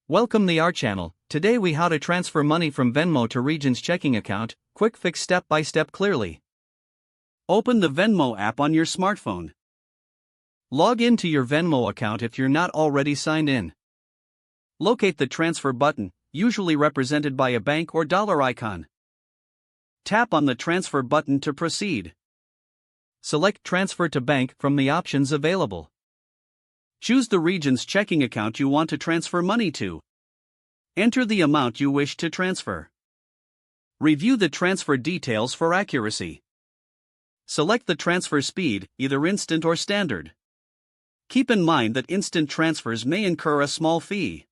Welcome to our channel. Today we how to transfer money from Venmo to Regions checking account, quick fix step by step clearly. Open the Venmo app on your smartphone. Log into your Venmo account if you're not already signed in. Locate the transfer button, usually represented by a bank or dollar icon. Tap on the transfer button to proceed. Select transfer to bank from the options available. Choose the Regions checking account you want to transfer money to. Enter the amount you wish to transfer. Review the transfer details for accuracy. Select the transfer speed, either instant or standard. Keep in mind that instant transfers may incur a small fee.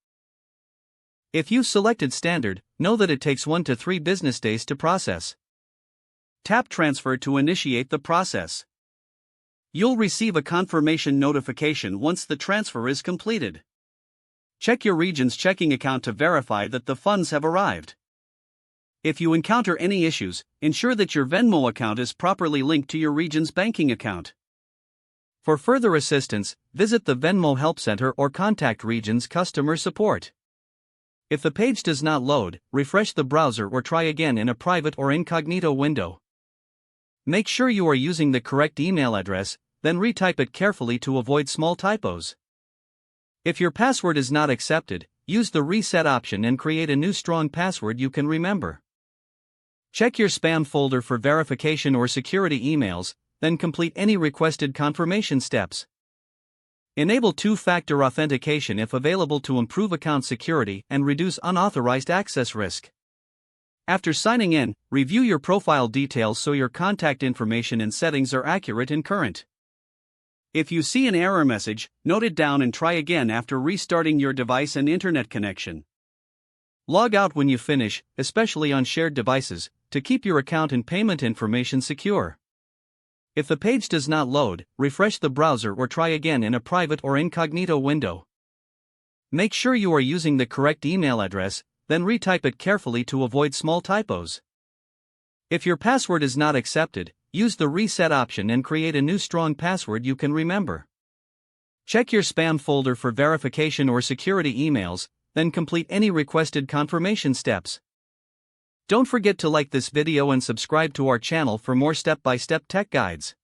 If you selected standard, know that it takes 1 to 3 business days to process. Tap transfer to initiate the process. You'll receive a confirmation notification once the transfer is completed. Check your Regions checking account to verify that the funds have arrived. If you encounter any issues, ensure that your Venmo account is properly linked to your Regions banking account. For further assistance, visit the Venmo Help Center or contact Regions customer support. If the page does not load, refresh the browser or try again in a private or incognito window. Make sure you are using the correct email address, then retype it carefully to avoid small typos. If your password is not accepted, use the reset option and create a new strong password you can remember. Check your spam folder for verification or security emails, then complete any requested confirmation steps. Enable two-factor authentication if available to improve account security and reduce unauthorized access risk. After signing in, review your profile details so your contact information and settings are accurate and current. If you see an error message, note it down and try again after restarting your device and internet connection. Log out when you finish, especially on shared devices, to keep your account and payment information secure. If the page does not load, refresh the browser or try again in a private or incognito window. Make sure you are using the correct email address, then retype it carefully to avoid small typos. If your password is not accepted, use the reset option and create a new strong password you can remember. Check your spam folder for verification or security emails, then complete any requested confirmation steps. Don't forget to like this video and subscribe to our channel for more step-by-step tech guides.